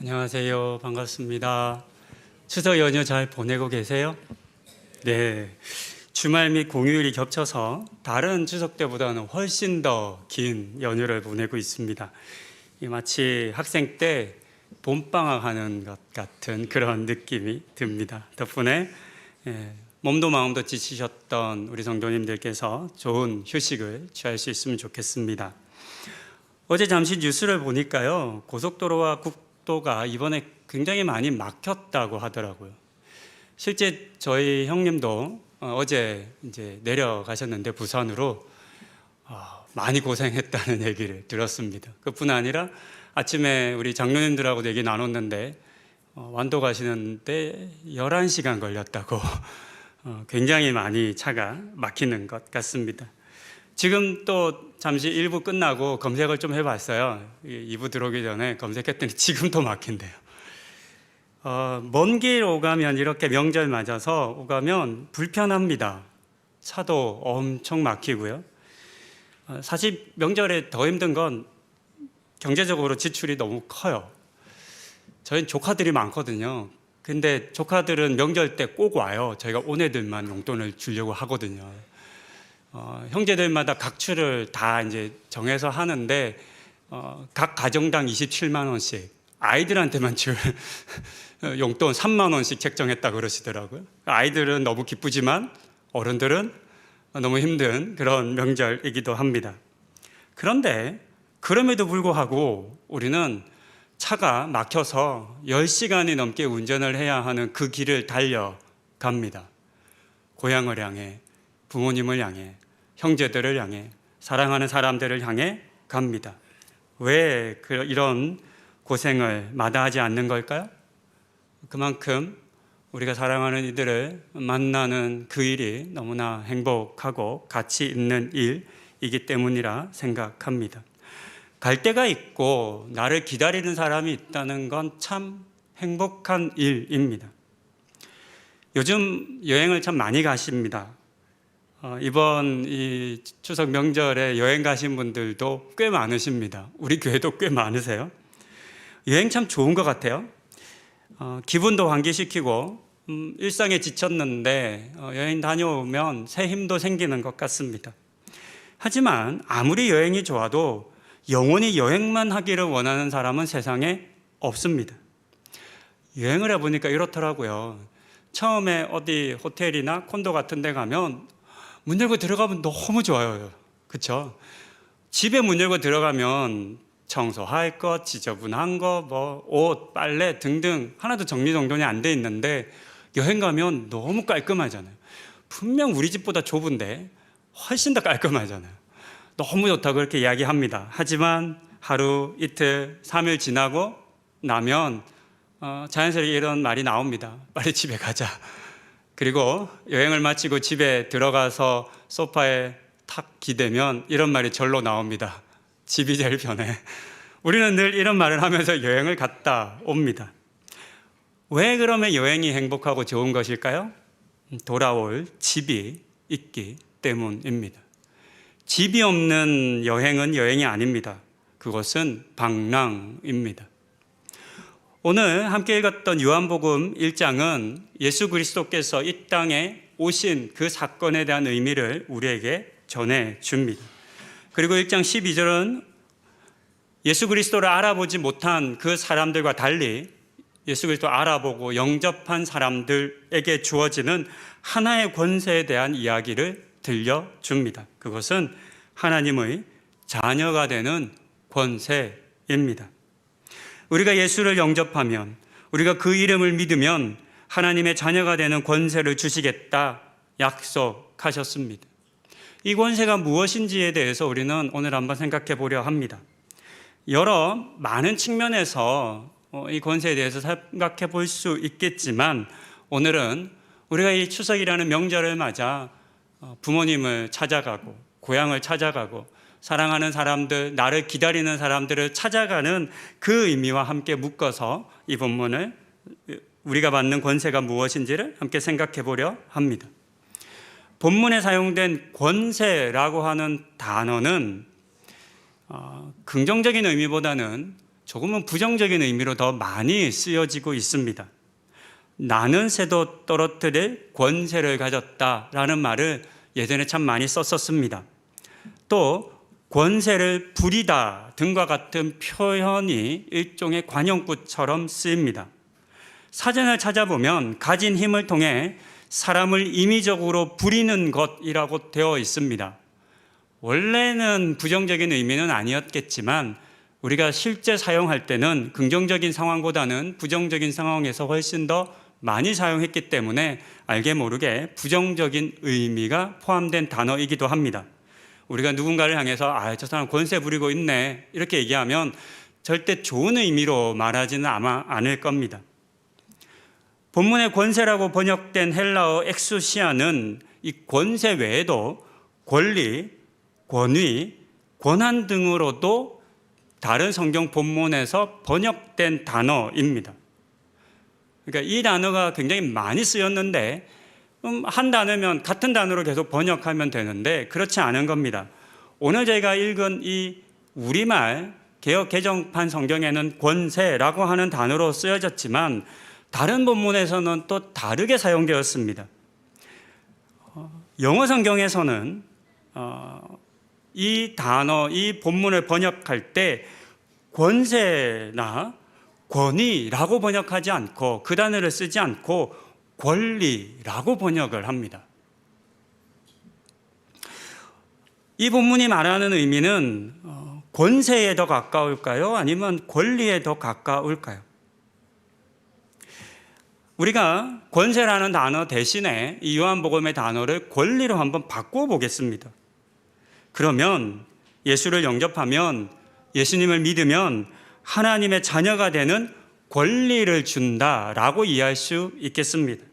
안녕하세요. 반갑습니다. 추석 연휴 잘 보내고 계세요? 네. 주말 및 공휴일이 겹쳐서 다른 추석 때보다는 훨씬 더 긴 연휴를 보내고 있습니다. 마치 학생 때 봄방학 하는 것 같은 그런 느낌이 듭니다. 덕분에 몸도 마음도 지치셨던 우리 성도님들께서 좋은 휴식을 취할 수 있으면 좋겠습니다. 어제 잠시 뉴스를 보니까요, 고속도로와 국도가 이번에 굉장히 많이 막혔다고 하더라고요. 실제 저희 형님도 어제 이제 내려가셨는데 부산으로 많이 고생했다는 얘기를 들었습니다. 그뿐 아니라 아침에 우리 장로님들하고도 얘기 나눴는데 완도 가시는데 11시간 걸렸다고 굉장히 많이 차가 막히는 것 같습니다. 지금 또 잠시 1부 끝나고 검색을 좀 해봤어요. 2부 들어오기 전에 검색했더니 지금 더 막힌대요. 먼 길 오가면 이렇게 명절 맞아서 오가면 불편합니다. 차도 엄청 막히고요. 사실 명절에 더 힘든 건 경제적으로 지출이 너무 커요. 저희는 조카들이 많거든요. 근데 조카들은 명절 때 꼭 와요. 저희가 온 애들만 용돈을 주려고 하거든요. 형제들마다 각출을 다 이제 정해서 하는데 각 가정당 27만 원씩, 아이들한테만 줄 용돈 3만 원씩 책정했다 그러시더라고요. 아이들은 너무 기쁘지만 어른들은 너무 힘든 그런 명절이기도 합니다. 그런데 그럼에도 불구하고 우리는 차가 막혀서 10시간이 넘게 운전을 해야 하는 그 길을 달려갑니다. 고향을 향해, 부모님을 향해, 형제들을 향해, 사랑하는 사람들을 향해 갑니다. 왜 이런 고생을 마다하지 않는 걸까요? 그만큼 우리가 사랑하는 이들을 만나는 그 일이 너무나 행복하고 가치 있는 일이기 때문이라 생각합니다. 갈 데가 있고 나를 기다리는 사람이 있다는 건 참 행복한 일입니다. 요즘 여행을 참 많이 가십니다. 이번 이 추석 명절에 여행 가신 분들도 꽤 많으십니다. 우리 교회도 꽤 많으세요. 여행 참 좋은 것 같아요. 기분도 환기시키고 일상에 지쳤는데 여행 다녀오면 새 힘도 생기는 것 같습니다. 하지만 아무리 여행이 좋아도 영원히 여행만 하기를 원하는 사람은 세상에 없습니다. 여행을 해보니까 이렇더라고요. 처음에 어디 호텔이나 콘도 같은 데 가면 문 열고 들어가면 너무 좋아요. 그렇죠? 집에 문 열고 들어가면 청소할 것, 지저분한 거, 옷, 빨래 등등 하나도 정리정돈이 안 돼 있는데 여행 가면 너무 깔끔하잖아요. 분명 우리 집보다 좁은데 훨씬 더 깔끔하잖아요. 너무 좋다고 그렇게 이야기합니다. 하지만 하루, 이틀, 3일 지나고 나면 자연스럽게 이런 말이 나옵니다. 빨리 집에 가자. 그리고 여행을 마치고 집에 들어가서 소파에 탁 기대면 이런 말이 절로 나옵니다. 집이 제일 편해. 우리는 늘 이런 말을 하면서 여행을 갔다 옵니다. 왜 그러면 여행이 행복하고 좋은 것일까요? 돌아올 집이 있기 때문입니다. 집이 없는 여행은 여행이 아닙니다. 그것은 방랑입니다. 오늘 함께 읽었던 요한복음 1장은 예수 그리스도께서 이 땅에 오신 그 사건에 대한 의미를 우리에게 전해줍니다. 그리고 1장 12절은 예수 그리스도를 알아보지 못한 그 사람들과 달리 예수 그리스도를 알아보고 영접한 사람들에게 주어지는 하나의 권세에 대한 이야기를 들려줍니다. 그것은 하나님의 자녀가 되는 권세입니다. 우리가 예수를 영접하면, 우리가 그 이름을 믿으면 하나님의 자녀가 되는 권세를 주시겠다 약속하셨습니다. 이 권세가 무엇인지에 대해서 우리는 오늘 한번 생각해 보려 합니다. 여러 많은 측면에서 이 권세에 대해서 생각해 볼 수 있겠지만 오늘은 우리가 이 추석이라는 명절을 맞아 부모님을 찾아가고 고향을 찾아가고 사랑하는 사람들, 나를 기다리는 사람들을 찾아가는 그 의미와 함께 묶어서 이 본문을 우리가 받는 권세가 무엇인지를 함께 생각해 보려 합니다. 본문에 사용된 권세라고 하는 단어는 긍정적인 의미보다는 조금은 부정적인 의미로 더 많이 쓰여지고 있습니다. 나는 새도 떨어뜨릴 권세를 가졌다라는 말을 예전에 참 많이 썼었습니다. 또 권세를 부리다 등과 같은 표현이 일종의 관용구처럼 쓰입니다. 사전을 찾아보면 가진 힘을 통해 사람을 임의적으로 부리는 것이라고 되어 있습니다. 원래는 부정적인 의미는 아니었겠지만 우리가 실제 사용할 때는 긍정적인 상황보다는 부정적인 상황에서 훨씬 더 많이 사용했기 때문에 알게 모르게 부정적인 의미가 포함된 단어이기도 합니다. 우리가 누군가를 향해서 저 사람 권세 부리고 있네 이렇게 얘기하면 절대 좋은 의미로 말하지는 아마 않을 겁니다. 본문의 권세라고 번역된 헬라어 엑수시아는 이 권세 외에도 권리, 권위, 권한 등으로도 다른 성경 본문에서 번역된 단어입니다. 그러니까 이 단어가 굉장히 많이 쓰였는데 한 단어면 같은 단어로 계속 번역하면 되는데 그렇지 않은 겁니다. 오늘 저희가 읽은 이 우리말 개역 개정판 성경에는 권세라고 하는 단어로 쓰여졌지만 다른 본문에서는 또 다르게 사용되었습니다. 영어 성경에서는 이 단어, 이 본문을 번역할 때 권세나 권위라고 번역하지 않고 그 단어를 쓰지 않고 권리라고 번역을 합니다. 이 본문이 말하는 의미는 권세에 더 가까울까요? 아니면 권리에 더 가까울까요? 우리가 권세라는 단어 대신에 이 요한복음의 단어를 권리로 한번 바꿔보겠습니다. 그러면 예수를 영접하면 예수님을 믿으면 하나님의 자녀가 되는 권리를 준다라고 이해할 수 있겠습니다.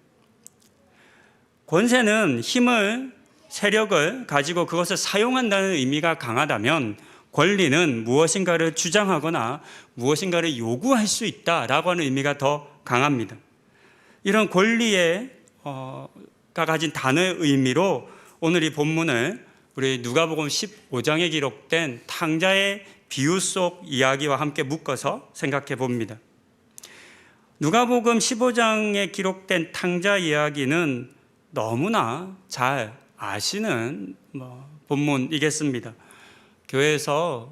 권세는 힘을, 세력을 가지고 그것을 사용한다는 의미가 강하다면 권리는 무엇인가를 주장하거나 무엇인가를 요구할 수 있다라고 하는 의미가 더 강합니다. 이런 권리가 가진 단어의 의미로 오늘 이 본문을 우리 누가복음 15장에 기록된 탕자의 비유 속 이야기와 함께 묶어서 생각해 봅니다. 누가복음 15장에 기록된 탕자 이야기는 너무나 잘 아시는 본문이겠습니다. 교회에서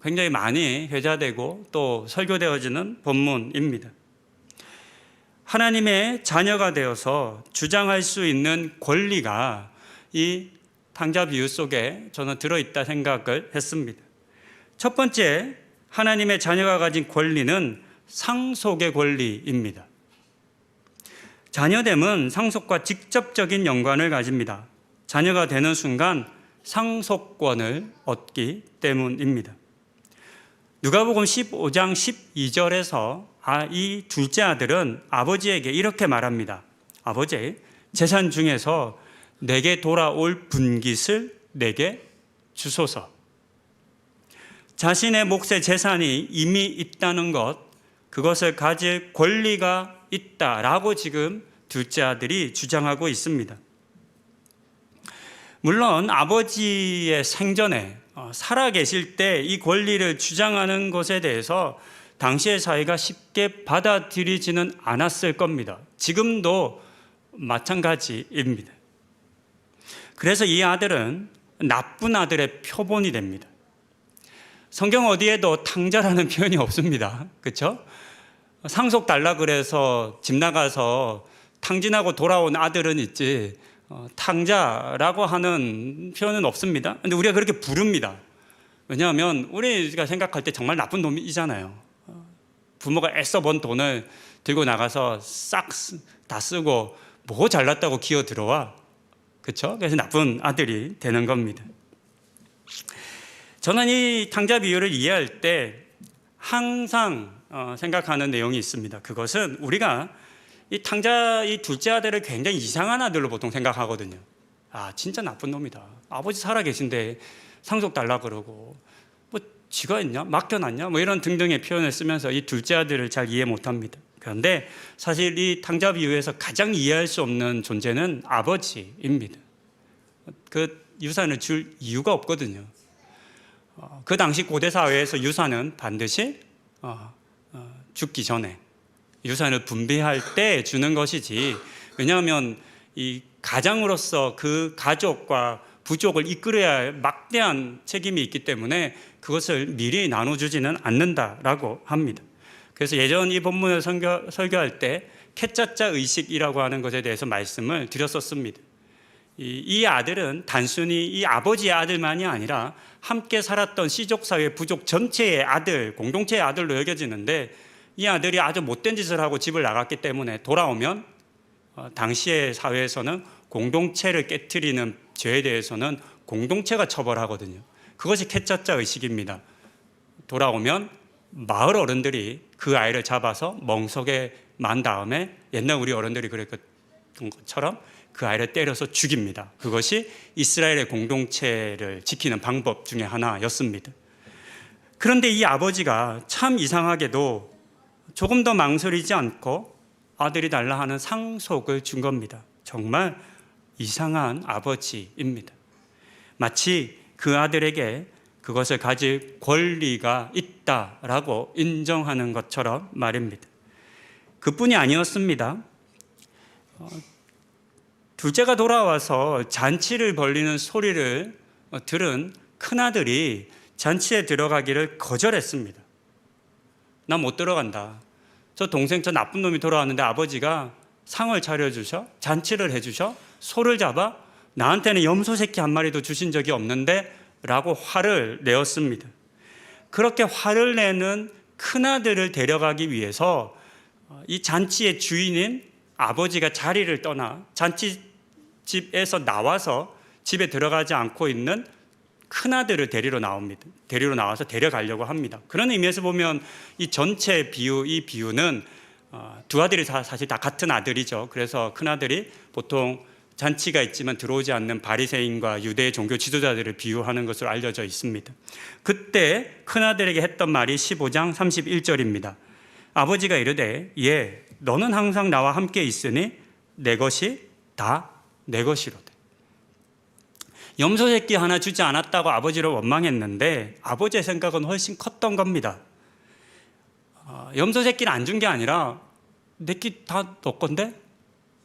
굉장히 많이 회자되고 또 설교되어지는 본문입니다. 하나님의 자녀가 되어서 주장할 수 있는 권리가 이 탕자 비유 속에 저는 들어있다 생각을 했습니다. 첫 번째, 하나님의 자녀가 가진 권리는 상속의 권리입니다. 자녀됨은 상속과 직접적인 연관을 가집니다. 자녀가 되는 순간 상속권을 얻기 때문입니다. 누가복음 15장 12절에서 이 둘째 아들은 아버지에게 이렇게 말합니다. 아버지, 재산 중에서 내게 돌아올 분깃을 내게 주소서. 자신의 몫의 재산이 이미 있다는 것, 그것을 가질 권리가 있다라고 지금 둘째 아들이 주장하고 있습니다. 물론 아버지의 생전에 살아계실 때 이 권리를 주장하는 것에 대해서 당시의 사회가 쉽게 받아들이지는 않았을 겁니다. 지금도 마찬가지입니다. 그래서 이 아들은 나쁜 아들의 표본이 됩니다. 성경 어디에도 탕자라는 표현이 없습니다. 그렇죠? 상속 달라 그래서 집 나가서 탕진하고 돌아온 아들은 있지 탕자라고 하는 표현은 없습니다. 근데 우리가 그렇게 부릅니다. 왜냐하면 우리가 생각할 때 정말 나쁜 놈이잖아요. 부모가 애써 번 돈을 들고 나가서 싹 다 쓰고 뭐 잘났다고 기어 들어와. 그렇죠? 그래서 나쁜 아들이 되는 겁니다. 저는 이 탕자 비유를 이해할 때 항상 생각하는 내용이 있습니다. 그것은 우리가 이 탕자 이 둘째 아들을 굉장히 이상한 아들로 보통 생각하거든요. 진짜 나쁜 놈이다. 아버지 살아 계신데 상속 달라 그러고 뭐 쥐가 있냐? 맡겨놨냐? 뭐 이런 등등의 표현을 쓰면서 이 둘째 아들을 잘 이해 못합니다. 그런데 사실 이 탕자 비유에서 가장 이해할 수 없는 존재는 아버지입니다. 그 유산을 줄 이유가 없거든요. 그 당시 고대 사회에서 유산은 반드시 죽기 전에 유산을 분배할 때 주는 것이지, 왜냐하면 이 가장으로서 그 가족과 부족을 이끌어야 할 막대한 책임이 있기 때문에 그것을 미리 나눠주지는 않는다라고 합니다. 그래서 예전 이 본문을 설교할 때 캐짜짜 의식이라고 하는 것에 대해서 말씀을 드렸었습니다. 이 아들은 단순히 이 아버지의 아들만이 아니라 함께 살았던 씨족사회 부족 전체의 아들, 공동체의 아들로 여겨지는데, 이 아들이 아주 못된 짓을 하고 집을 나갔기 때문에 돌아오면 당시의 사회에서는 공동체를 깨트리는 죄에 대해서는 공동체가 처벌하거든요. 그것이 캐짜짜 의식입니다. 돌아오면 마을 어른들이 그 아이를 잡아서 멍석에 만 다음에 옛날 우리 어른들이 그랬던 것처럼 그 아이를 때려서 죽입니다. 그것이 이스라엘의 공동체를 지키는 방법 중에 하나였습니다. 그런데 이 아버지가 참 이상하게도 조금 더 망설이지 않고 아들이 달라 하는 상속을 준 겁니다. 정말 이상한 아버지입니다. 마치 그 아들에게 그것을 가질 권리가 있다라고 인정하는 것처럼 말입니다. 그뿐이 아니었습니다. 둘째가 돌아와서 잔치를 벌리는 소리를 들은 큰아들이 잔치에 들어가기를 거절했습니다. 나 못 들어간다. 저 동생 저 나쁜 놈이 돌아왔는데 아버지가 상을 차려주셔? 잔치를 해주셔? 소를 잡아? 나한테는 염소 새끼 한 마리도 주신 적이 없는데? 라고 화를 내었습니다. 그렇게 화를 내는 큰아들을 데려가기 위해서 이 잔치의 주인인 아버지가 자리를 떠나 잔치집에서 나와서 집에 들어가지 않고 있는 큰아들을 데리러 나옵니다. 데리러 나와서 데려가려고 합니다. 그런 의미에서 보면 이 전체 비유, 이 비유는 두 아들이 사실 다 같은 아들이죠. 그래서 큰아들이 보통 잔치가 있지만 들어오지 않는 바리새인과 유대 종교 지도자들을 비유하는 것으로 알려져 있습니다. 그때 큰아들에게 했던 말이 15장 31절입니다. 아버지가 이르되 예, 너는 항상 나와 함께 있으니 내 것이 다 내 것이로되. 염소 새끼 하나 주지 않았다고 아버지를 원망했는데 아버지의 생각은 훨씬 컸던 겁니다. 염소 새끼는 안 준 게 아니라 내끼 다 너 건데?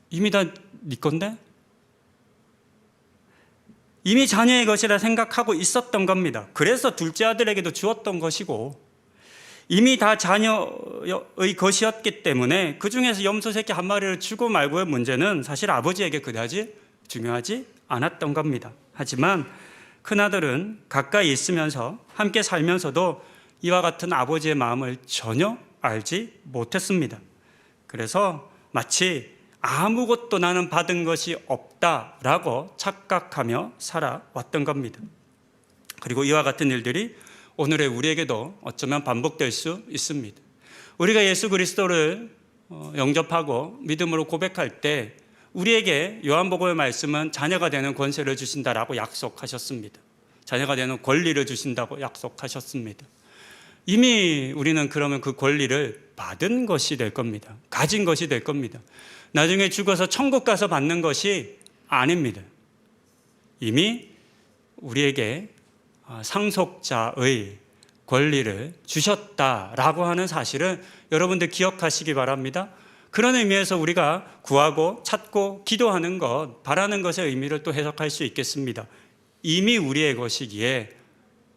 이미 다 네 건데? 이미 자녀의 것이라 생각하고 있었던 겁니다. 그래서 둘째 아들에게도 주었던 것이고 이미 다 자녀의 것이었기 때문에 그 중에서 염소 새끼 한 마리를 주고 말고의 문제는 사실 아버지에게 그다지 중요하지 않았던 겁니다. 하지만 큰아들은 가까이 있으면서 함께 살면서도 이와 같은 아버지의 마음을 전혀 알지 못했습니다. 그래서 마치 아무것도 나는 받은 것이 없다라고 착각하며 살아왔던 겁니다. 그리고 이와 같은 일들이 오늘의 우리에게도 어쩌면 반복될 수 있습니다. 우리가 예수 그리스도를 영접하고 믿음으로 고백할 때 우리에게 요한복음의 말씀은 자녀가 되는 권세를 주신다라고 약속하셨습니다. 자녀가 되는 권리를 주신다고 약속하셨습니다. 이미 우리는 그러면 그 권리를 받은 것이 될 겁니다. 가진 것이 될 겁니다. 나중에 죽어서 천국 가서 받는 것이 아닙니다. 이미 우리에게 상속자의 권리를 주셨다라고 하는 사실을 여러분들 기억하시기 바랍니다. 그런 의미에서 우리가 구하고 찾고 기도하는 것, 바라는 것의 의미를 또 해석할 수 있겠습니다. 이미 우리의 것이기에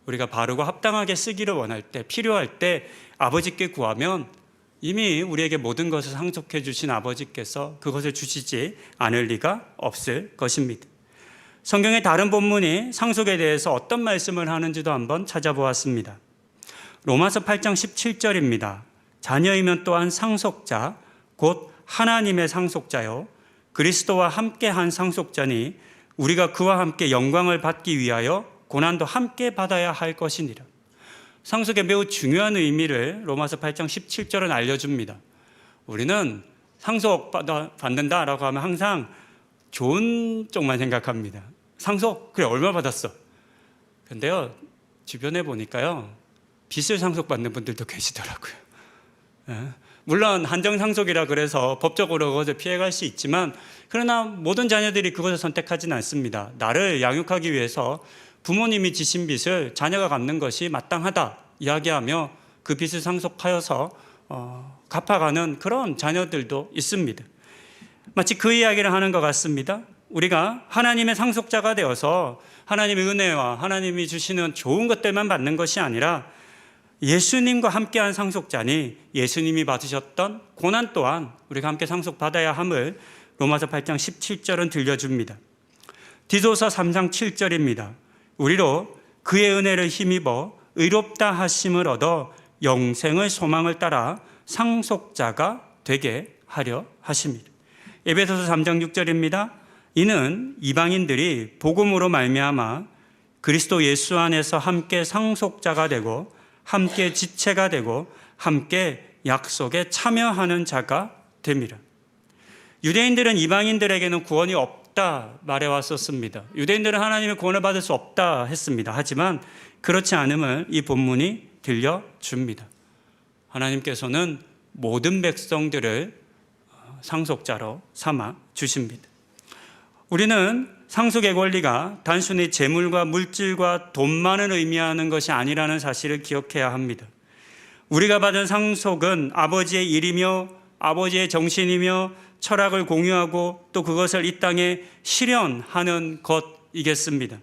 우리가 바르고 합당하게 쓰기를 원할 때, 필요할 때 아버지께 구하면 이미 우리에게 모든 것을 상속해 주신 아버지께서 그것을 주시지 않을 리가 없을 것입니다. 성경의 다른 본문이 상속에 대해서 어떤 말씀을 하는지도 한번 찾아보았습니다. 로마서 8장 17절입니다. 자녀이면 또한 상속자, 곧 하나님의 상속자요 그리스도와 함께한 상속자니 우리가 그와 함께 영광을 받기 위하여 고난도 함께 받아야 할 것이니라. 상속의 매우 중요한 의미를 로마서 8장 17절은 알려줍니다. 우리는 상속받는다라고 하면 항상 좋은 쪽만 생각합니다. 상속, 그래 얼마 받았어. 근데요 주변에 보니까요 빚을 상속받는 분들도 계시더라고요. 물론 한정상속이라 그래서 법적으로 그것을 피해갈 수 있지만 그러나 모든 자녀들이 그것을 선택하지는 않습니다. 나를 양육하기 위해서 부모님이 지신 빚을 자녀가 갚는 것이 마땅하다 이야기하며 그 빚을 상속하여서 갚아가는 그런 자녀들도 있습니다. 마치 그 이야기를 하는 것 같습니다. 우리가 하나님의 상속자가 되어서 하나님의 은혜와 하나님이 주시는 좋은 것들만 받는 것이 아니라 예수님과 함께한 상속자니 예수님이 받으셨던 고난 또한 우리가 함께 상속받아야 함을 로마서 8장 17절은 들려줍니다. 디도서 3장 7절입니다. 우리로 그의 은혜를 힘입어 의롭다 하심을 얻어 영생의 소망을 따라 상속자가 되게 하려 하십니다. 에베소서 3장 6절입니다. 이는 이방인들이 복음으로 말미암아 그리스도 예수 안에서 함께 상속자가 되고 함께 지체가 되고 함께 약속에 참여하는 자가 됩니다. 유대인들은 이방인들에게는 구원이 없다 말해왔었습니다. 유대인들은 하나님의 구원을 받을 수 없다 했습니다. 하지만 그렇지 않음을 이 본문이 들려줍니다. 하나님께서는 모든 백성들을 상속자로 삼아 주십니다. 우리는 상속의 권리가 단순히 재물과 물질과 돈만을 의미하는 것이 아니라는 사실을 기억해야 합니다. 우리가 받은 상속은 아버지의 일이며 아버지의 정신이며 철학을 공유하고 또 그것을 이 땅에 실현하는 것이겠습니다.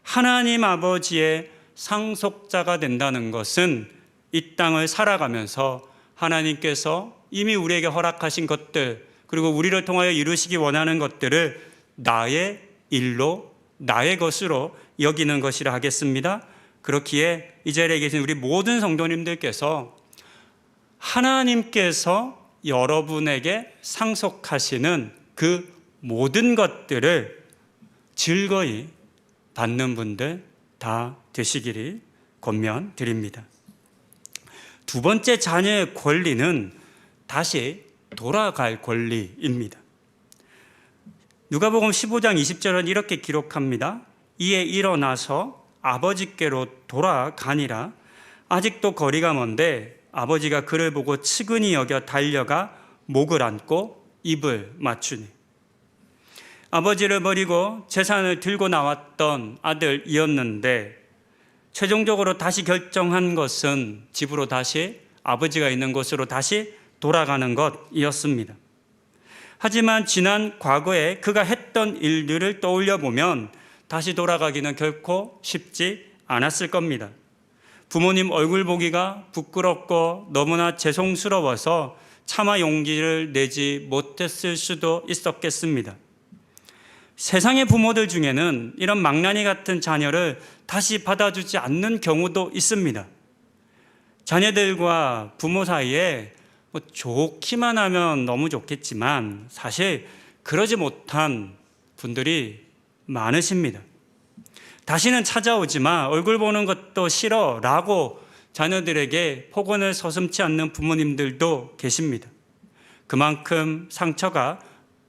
하나님 아버지의 상속자가 된다는 것은 이 땅을 살아가면서 하나님께서 이미 우리에게 허락하신 것들 그리고 우리를 통하여 이루시기 원하는 것들을 나의 일로 나의 것으로 여기는 것이라 하겠습니다. 그렇기에 이 자리에 계신 우리 모든 성도님들께서 하나님께서 여러분에게 상속하시는 그 모든 것들을 즐거이 받는 분들 다 되시기를 권면드립니다. 두 번째 자녀의 권리는 다시 돌아갈 권리입니다. 누가복음 15장 20절은 이렇게 기록합니다. 이에 일어나서 아버지께로 돌아가니라. 아직도 거리가 먼데 아버지가 그를 보고 측은히 여겨 달려가 목을 안고 입을 맞추니. 아버지를 버리고 재산을 들고 나왔던 아들이었는데 최종적으로 다시 결정한 것은 집으로 다시 아버지가 있는 곳으로 다시 돌아가는 것이었습니다. 하지만 지난 과거에 그가 했던 일들을 떠올려 보면 다시 돌아가기는 결코 쉽지 않았을 겁니다. 부모님 얼굴 보기가 부끄럽고 너무나 죄송스러워서 차마 용기를 내지 못했을 수도 있었겠습니다. 세상의 부모들 중에는 이런 망나니 같은 자녀를 다시 받아주지 않는 경우도 있습니다. 자녀들과 부모 사이에 좋기만 하면 너무 좋겠지만 사실 그러지 못한 분들이 많으십니다. 다시는 찾아오지 마, 얼굴 보는 것도 싫어 라고 자녀들에게 폭언을 서슴지 않는 부모님들도 계십니다. 그만큼 상처가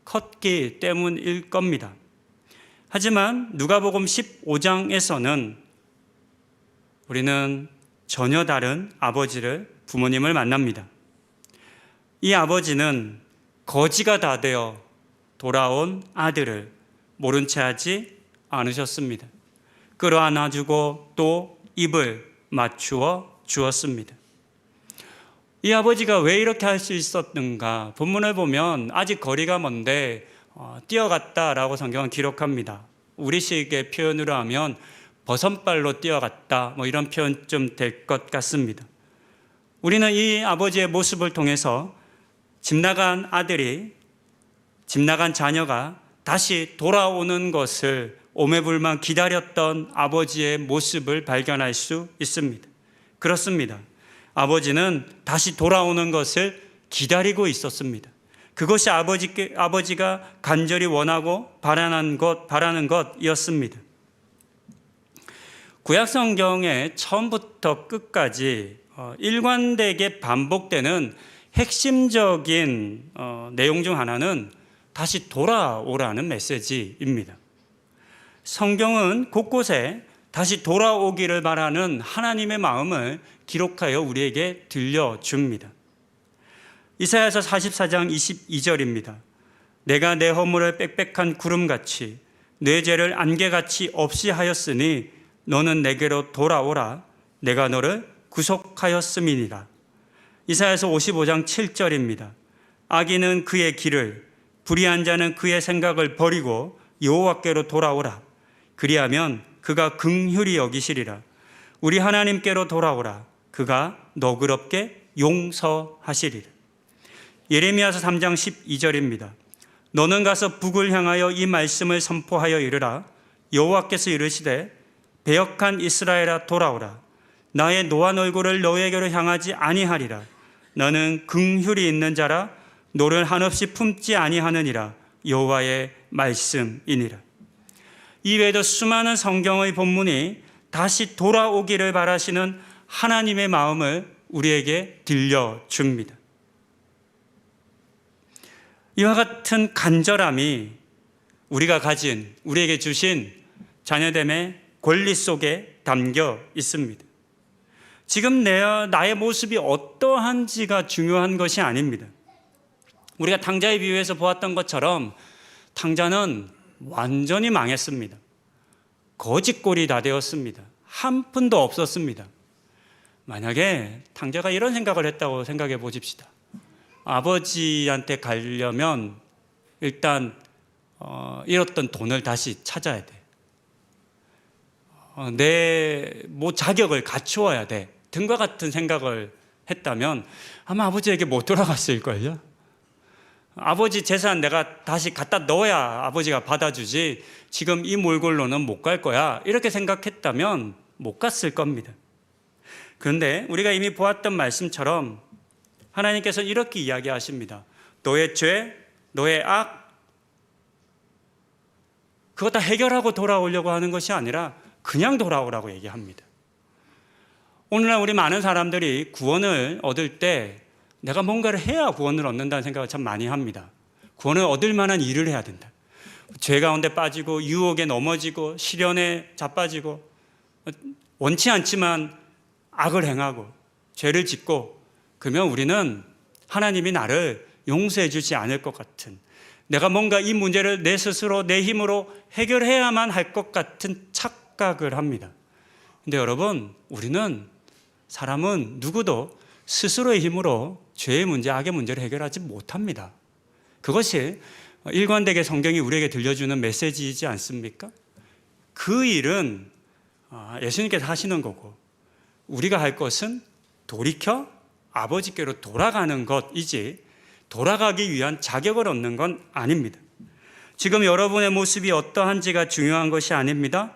컸기 때문일 겁니다. 하지만 누가복음 15장에서는 우리는 전혀 다른 아버지를, 부모님을 만납니다. 이 아버지는 거지가 다 되어 돌아온 아들을 모른 채 하지 않으셨습니다. 끌어안아주고 또 입을 맞추어 주었습니다. 이 아버지가 왜 이렇게 할 수 있었는가? 본문을 보면 아직 거리가 먼데 뛰어갔다라고 성경은 기록합니다. 우리식의 표현으로 하면 버선발로 뛰어갔다, 이런 표현 좀 될 것 같습니다. 우리는 이 아버지의 모습을 통해서 집 나간 아들이, 집 나간 자녀가 다시 돌아오는 것을 오매불만 기다렸던 아버지의 모습을 발견할 수 있습니다. 그렇습니다. 아버지는 다시 돌아오는 것을 기다리고 있었습니다. 그것이 아버지가 간절히 원하고 바라는 것이었습니다. 구약 성경의 처음부터 끝까지 일관되게 반복되는 핵심적인 내용 중 하나는 다시 돌아오라는 메시지입니다. 성경은 곳곳에 다시 돌아오기를 바라는 하나님의 마음을 기록하여 우리에게 들려줍니다. 이사야서 44장 22절입니다. 내가 내 허물을 빽빽한 구름같이 내 죄를 안개같이 없이 하였으니 너는 내게로 돌아오라. 내가 너를 구속하였음이니라. 이사야서 55장 7절입니다. 악인은 그의 길을, 불의한 자는 그의 생각을 버리고 여호와께로 돌아오라. 그리하면 그가 긍휼히 여기시리라. 우리 하나님께로 돌아오라. 그가 너그럽게 용서하시리라. 예레미야서 3장 12절입니다. 너는 가서 북을 향하여 이 말씀을 선포하여 이르라. 여호와께서 이르시되 배역한 이스라엘아 돌아오라. 나의 노한 얼굴을 너에게로 향하지 아니하리라. 너는 긍휼이 있는 자라. 노를 한없이 품지 아니하느니라. 여호와의 말씀이니라. 이외에도 수많은 성경의 본문이 다시 돌아오기를 바라시는 하나님의 마음을 우리에게 들려줍니다. 이와 같은 간절함이 우리에게 주신 자녀됨의 권리 속에 담겨 있습니다. 지금 나의 모습이 어떠한지가 중요한 것이 아닙니다. 우리가 탕자의 비유에서 보았던 것처럼 탕자는 완전히 망했습니다. 거지꼴이 다 되었습니다. 한 푼도 없었습니다. 만약에 탕자가 이런 생각을 했다고 생각해 보십시다. 아버지한테 가려면 일단 잃었던 돈을 다시 찾아야 돼. 내 자격을 갖추어야 돼. 등과 같은 생각을 했다면 아마 아버지에게 못 돌아갔을걸요. 아버지 재산 내가 다시 갖다 넣어야 아버지가 받아주지 지금 이 몰골로는 못 갈 거야. 이렇게 생각했다면 못 갔을 겁니다. 그런데 우리가 이미 보았던 말씀처럼 하나님께서는 이렇게 이야기하십니다. 너의 죄, 너의 악, 그거 다 해결하고 돌아오려고 하는 것이 아니라 그냥 돌아오라고 얘기합니다. 오늘날 우리 많은 사람들이 구원을 얻을 때 내가 뭔가를 해야 구원을 얻는다는 생각을 참 많이 합니다. 구원을 얻을 만한 일을 해야 된다. 죄 가운데 빠지고 유혹에 넘어지고 시련에 자빠지고 원치 않지만 악을 행하고 죄를 짓고 그러면 우리는 하나님이 나를 용서해 주지 않을 것 같은, 내가 뭔가 이 문제를 내 스스로 내 힘으로 해결해야만 할 것 같은 착각을 합니다. 근데 여러분, 사람은 누구도 스스로의 힘으로 죄의 문제, 악의 문제를 해결하지 못합니다. 그것이 일관되게 성경이 우리에게 들려주는 메시지이지 않습니까? 그 일은 예수님께서 하시는 거고 우리가 할 것은 돌이켜 아버지께로 돌아가는 것이지 돌아가기 위한 자격을 얻는 건 아닙니다. 지금 여러분의 모습이 어떠한지가 중요한 것이 아닙니다.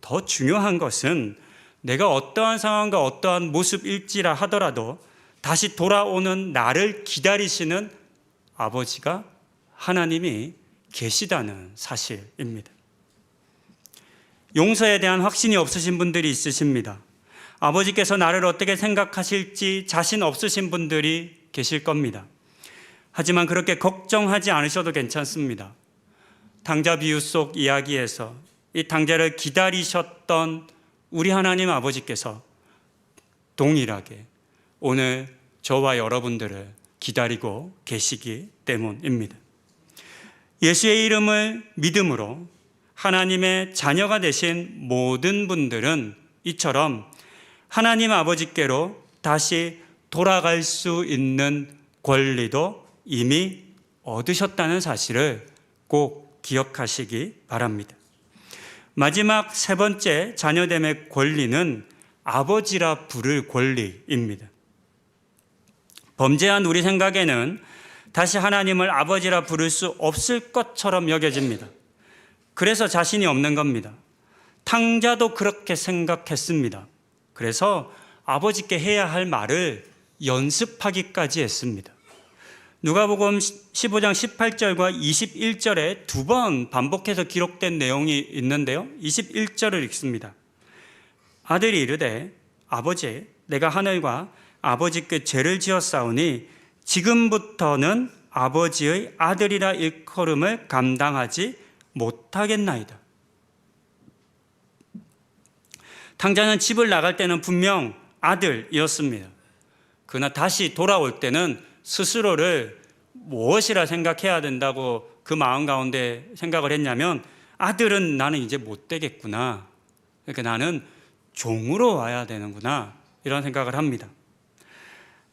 더 중요한 것은 내가 어떠한 상황과 어떠한 모습일지라 하더라도 다시 돌아오는 나를 기다리시는 아버지가 하나님이 계시다는 사실입니다. 용서에 대한 확신이 없으신 분들이 있으십니다. 아버지께서 나를 어떻게 생각하실지 자신 없으신 분들이 계실 겁니다. 하지만 그렇게 걱정하지 않으셔도 괜찮습니다. 탕자 비유 속 이야기에서 이 탕자를 기다리셨던 우리 하나님 아버지께서 동일하게 오늘 저와 여러분들을 기다리고 계시기 때문입니다. 예수의 이름을 믿음으로 하나님의 자녀가 되신 모든 분들은 이처럼 하나님 아버지께로 다시 돌아갈 수 있는 권리도 이미 얻으셨다는 사실을 꼭 기억하시기 바랍니다. 마지막 세 번째 자녀됨의 권리는 아버지라 부를 권리입니다. 범죄한 우리 생각에는 다시 하나님을 아버지라 부를 수 없을 것처럼 여겨집니다. 그래서 자신이 없는 겁니다. 탕자도 그렇게 생각했습니다. 그래서 아버지께 해야 할 말을 연습하기까지 했습니다. 누가복음 15장 18절과 21절에 두 번 반복해서 기록된 내용이 있는데요. 21절을 읽습니다. 아들이 이르되 아버지, 내가 하늘과 아버지께 죄를 지었사오니 지금부터는 아버지의 아들이라 일컬음을 감당하지 못하겠나이다. 탕자는 집을 나갈 때는 분명 아들이었습니다. 그러나 다시 돌아올 때는 스스로를 무엇이라 생각해야 된다고 그 마음 가운데 생각을 했냐면 아들은 나는 이제 못 되겠구나. 그러니까 나는 종으로 와야 되는구나. 이런 생각을 합니다.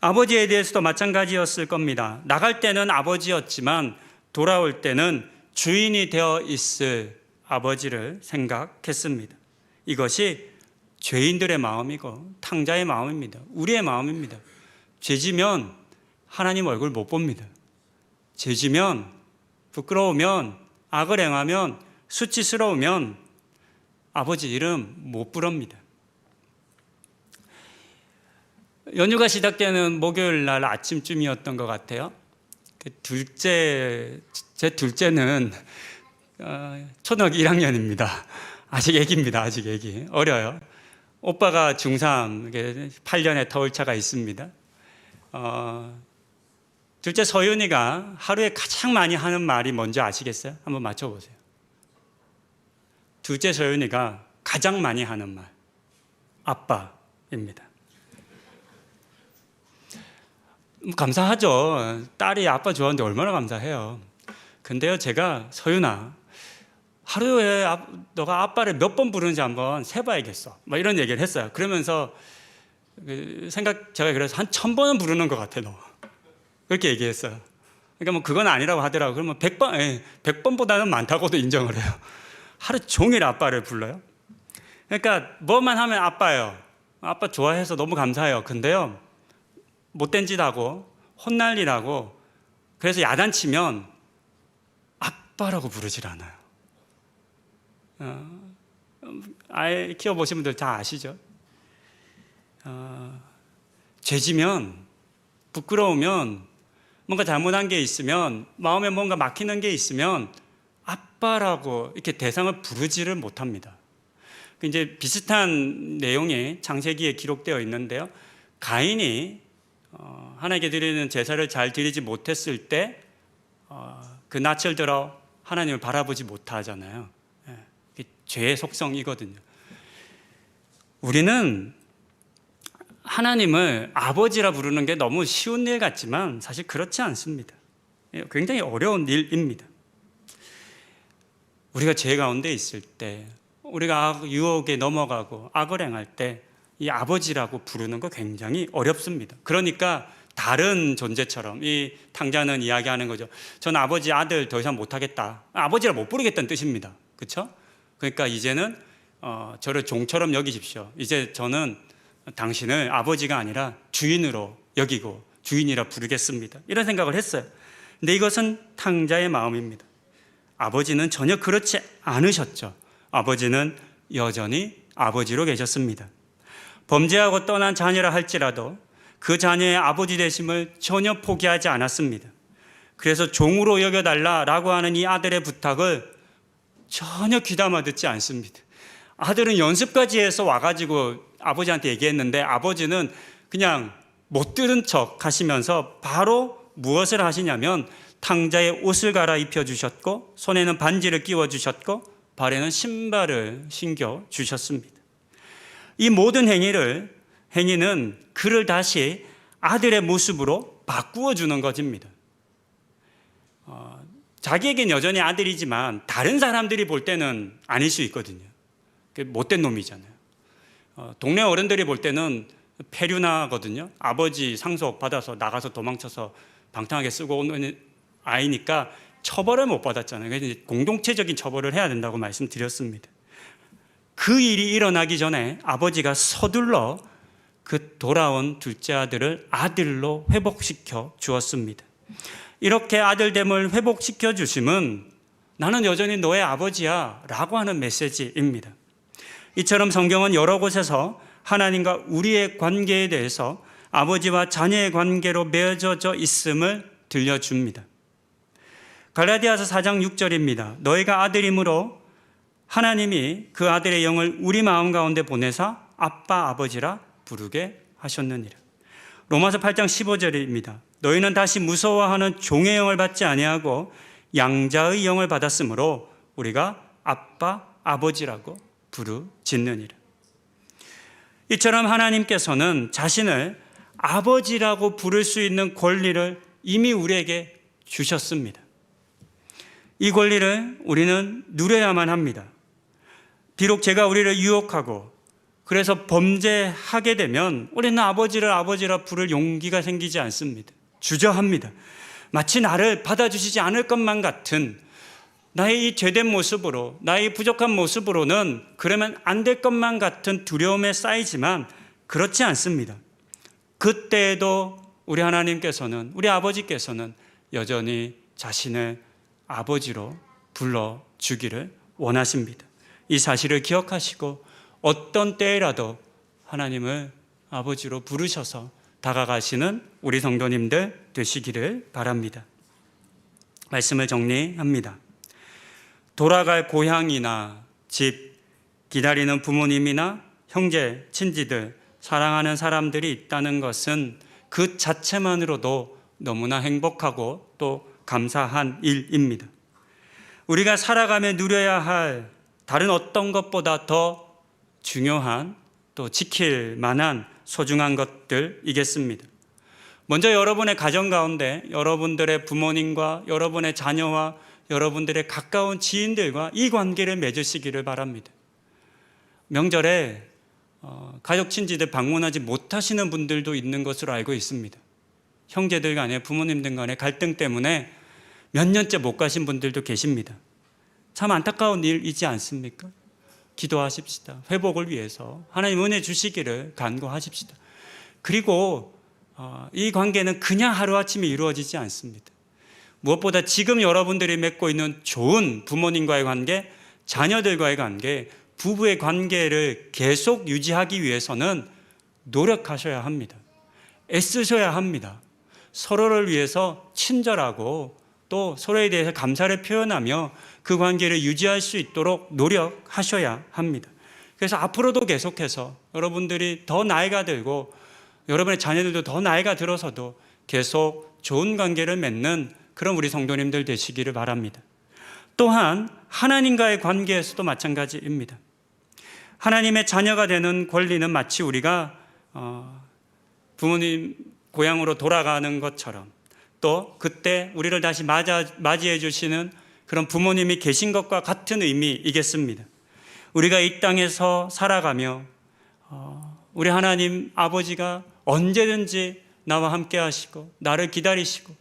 아버지에 대해서도 마찬가지였을 겁니다. 나갈 때는 아버지였지만 돌아올 때는 주인이 되어 있을 아버지를 생각했습니다. 이것이 죄인들의 마음이고 탕자의 마음입니다. 우리의 마음입니다. 죄지면 하나님 얼굴 못 봅니다. 죄지면, 부끄러우면, 악을 행하면, 수치스러우면 아버지 이름 못 부릅니다. 연휴가 시작되는 목요일 날 아침쯤이었던 것 같아요. 제 둘째는 초등학교 1학년입니다. 아직 애기입니다. 아직 애기. 어려요. 오빠가 중3, 8년의 터울차가 있습니다. 둘째 서윤이가 하루에 가장 많이 하는 말이 뭔지 아시겠어요? 한번 맞춰보세요. 둘째 서윤이가 가장 많이 하는 말, 아빠입니다. 감사하죠. 딸이 아빠 좋아하는데 얼마나 감사해요. 근데요, 제가 서윤아, 하루에 너가 아빠를 몇 번 부르는지 한번 세봐야겠어. 막 이런 얘기를 했어요. 그러면서 제가 그래서 한 1000번은 부르는 것 같아, 너. 그렇게 얘기했어요. 그러니까 뭐 그건 아니라고 하더라고요. 그러면 100번보다는 많다고도 인정을 해요. 하루 종일 아빠를 불러요. 그러니까 뭐만 하면 아빠예요. 아빠 좋아해서 너무 감사해요. 근데요, 못된 짓 하고 혼날 일 하고 그래서 야단치면 아빠라고 부르질 않아요. 아이 키워보신 분들 다 아시죠? 죄지면, 부끄러우면, 뭔가 잘못한 게 있으면, 마음에 뭔가 막히는 게 있으면 아빠라고 이렇게 대상을 부르지를 못합니다. 이제 비슷한 내용이 창세기에 기록되어 있는데요. 가인이 하나님께 드리는 제사를 잘 드리지 못했을 때 그 낯을 들어 하나님을 바라보지 못하잖아요. 죄의 속성이거든요. 우리는 하나님을 아버지라 부르는 게 너무 쉬운 일 같지만 사실 그렇지 않습니다. 굉장히 어려운 일입니다. 우리가 죄 가운데 있을 때, 우리가 유혹에 넘어가고 악을 행할 때 이 아버지라고 부르는 거 굉장히 어렵습니다. 그러니까 다른 존재처럼 이 탕자는 이야기하는 거죠. 전 아버지 아들 더 이상 못하겠다. 아버지라 못 부르겠다는 뜻입니다. 그렇죠? 그러니까 이제는 저를 종처럼 여기십시오. 이제 저는 당신을 아버지가 아니라 주인으로 여기고 주인이라 부르겠습니다. 이런 생각을 했어요. 근데 이것은 탕자의 마음입니다. 아버지는 전혀 그렇지 않으셨죠. 아버지는 여전히 아버지로 계셨습니다. 범죄하고 떠난 자녀라 할지라도 그 자녀의 아버지 되심을 전혀 포기하지 않았습니다. 그래서 종으로 여겨달라라고 하는 이 아들의 부탁을 전혀 귀담아 듣지 않습니다. 아들은 연습까지 해서 와가지고 아버지한테 얘기했는데 아버지는 그냥 못 들은 척 하시면서 바로 무엇을 하시냐면 탕자의 옷을 갈아입혀 주셨고 손에는 반지를 끼워 주셨고 발에는 신발을 신겨 주셨습니다. 이 모든 행위는 그를 다시 아들의 모습으로 바꾸어 주는 것입니다. 자기에겐 여전히 아들이지만 다른 사람들이 볼 때는 아닐 수 있거든요. 못된 놈이잖아요. 동네 어른들이 볼 때는 폐륜하거든요. 아버지 상속 받아서 나가서 도망쳐서 방탕하게 쓰고 오는 아이니까 처벌을 못 받았잖아요. 그래서 공동체적인 처벌을 해야 된다고 말씀드렸습니다. 그 일이 일어나기 전에 아버지가 서둘러 그 돌아온 둘째 아들을 아들로 회복시켜 주었습니다. 이렇게 아들됨을 회복시켜 주심은 나는 여전히 너의 아버지야 라고 하는 메시지입니다. 이처럼 성경은 여러 곳에서 하나님과 우리의 관계에 대해서 아버지와 자녀의 관계로 맺어져 있음을 들려줍니다. 갈라디아서 4장 6절입니다. 너희가 아들이므로 하나님이 그 아들의 영을 우리 마음 가운데 보내사 아빠 아버지라 부르게 하셨느니라. 로마서 8장 15절입니다. 너희는 다시 무서워하는 종의 영을 받지 아니하고 양자의 영을 받았으므로 우리가 아빠 아버지라고 부르짖느니라. 이처럼 하나님께서는 자신을 아버지라고 부를 수 있는 권리를 이미 우리에게 주셨습니다. 이 권리를 우리는 누려야만 합니다. 비록 제가 우리를 유혹하고 그래서 범죄하게 되면 우리는 아버지를 아버지라 부를 용기가 생기지 않습니다. 주저합니다. 마치 나를 받아주시지 않을 것만 같은 나의 이 죄된 모습으로, 나의 부족한 모습으로는 그러면 안 될 것만 같은 두려움에 쌓이지만 그렇지 않습니다. 그때에도 우리 하나님께서는, 우리 아버지께서는 여전히 자신을 아버지로 불러주기를 원하십니다. 이 사실을 기억하시고 어떤 때라도 하나님을 아버지로 부르셔서 다가가시는 우리 성도님들 되시기를 바랍니다. 말씀을 정리합니다. 돌아갈 고향이나 집, 기다리는 부모님이나 형제, 친지들, 사랑하는 사람들이 있다는 것은 그 자체만으로도 너무나 행복하고 또 감사한 일입니다. 우리가 살아가며 누려야 할 다른 어떤 것보다 더 중요한 또 지킬 만한 소중한 것들이겠습니다. 먼저 여러분의 가정 가운데 여러분들의 부모님과 여러분의 자녀와 여러분들의 가까운 지인들과 이 관계를 맺으시기를 바랍니다. 명절에 가족 친지들 방문하지 못하시는 분들도 있는 것으로 알고 있습니다. 형제들 간에 부모님들 간에 갈등 때문에 몇 년째 못 가신 분들도 계십니다. 참 안타까운 일이지 않습니까? 기도하십시다. 회복을 위해서 하나님 은혜 주시기를 간구하십시다. 그리고 이 관계는 그냥 하루아침에 이루어지지 않습니다. 무엇보다 지금 여러분들이 맺고 있는 좋은 부모님과의 관계, 자녀들과의 관계, 부부의 관계를 계속 유지하기 위해서는 노력하셔야 합니다. 애쓰셔야 합니다. 서로를 위해서 친절하고 또 서로에 대해서 감사를 표현하며 그 관계를 유지할 수 있도록 노력하셔야 합니다. 그래서 앞으로도 계속해서 여러분들이 더 나이가 들고 여러분의 자녀들도 더 나이가 들어서도 계속 좋은 관계를 맺는 그런 우리 성도님들 되시기를 바랍니다. 또한 하나님과의 관계에서도 마찬가지입니다. 하나님의 자녀가 되는 권리는 마치 우리가 부모님 고향으로 돌아가는 것처럼 또 그때 우리를 다시 맞이해 주시는 그런 부모님이 계신 것과 같은 의미이겠습니다. 우리가 이 땅에서 살아가며 우리 하나님 아버지가 언제든지 나와 함께 하시고 나를 기다리시고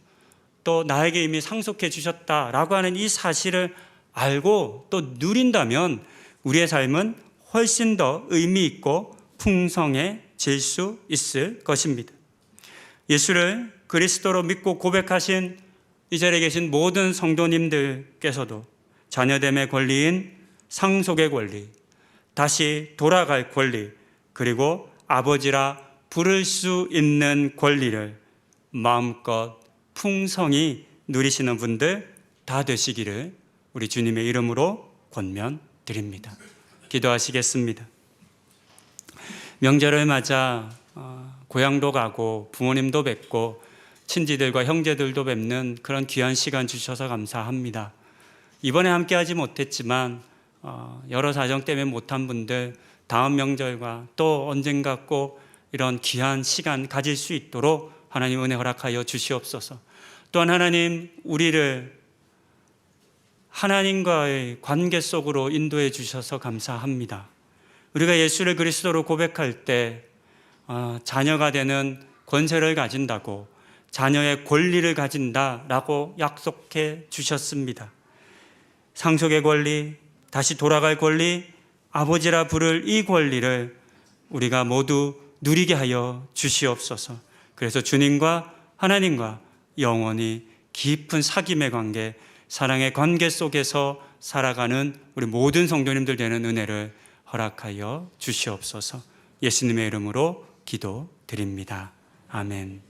또 나에게 이미 상속해 주셨다라고 하는 이 사실을 알고 또 누린다면 우리의 삶은 훨씬 더 의미 있고 풍성해질 수 있을 것입니다. 예수를 그리스도로 믿고 고백하신 이 자리에 계신 모든 성도님들께서도 자녀됨의 권리인 상속의 권리, 다시 돌아갈 권리, 그리고 아버지라 부를 수 있는 권리를 마음껏 풍성히 누리시는 분들 다 되시기를 우리 주님의 이름으로 권면드립니다. 기도하시겠습니다. 명절을 맞아 고향도 가고 부모님도 뵙고 친지들과 형제들도 뵙는 그런 귀한 시간 주셔서 감사합니다. 이번에 함께하지 못했지만 여러 사정 때문에 못한 분들 다음 명절과 또 언젠가 꼭 이런 귀한 시간 가질 수 있도록 하나님 은혜 허락하여 주시옵소서. 또한 하나님 우리를 하나님과의 관계 속으로 인도해 주셔서 감사합니다. 우리가 예수를 그리스도로 고백할 때 자녀가 되는 권세를 가진다고 자녀의 권리를 가진다라고 약속해 주셨습니다. 상속의 권리, 다시 돌아갈 권리, 아버지라 부를 이 권리를 우리가 모두 누리게 하여 주시옵소서. 그래서 주님과 하나님과 영원히 깊은 사귐의 관계, 사랑의 관계 속에서 살아가는 우리 모든 성도님들 되는 은혜를 허락하여 주시옵소서. 예수님의 이름으로 기도드립니다. 아멘.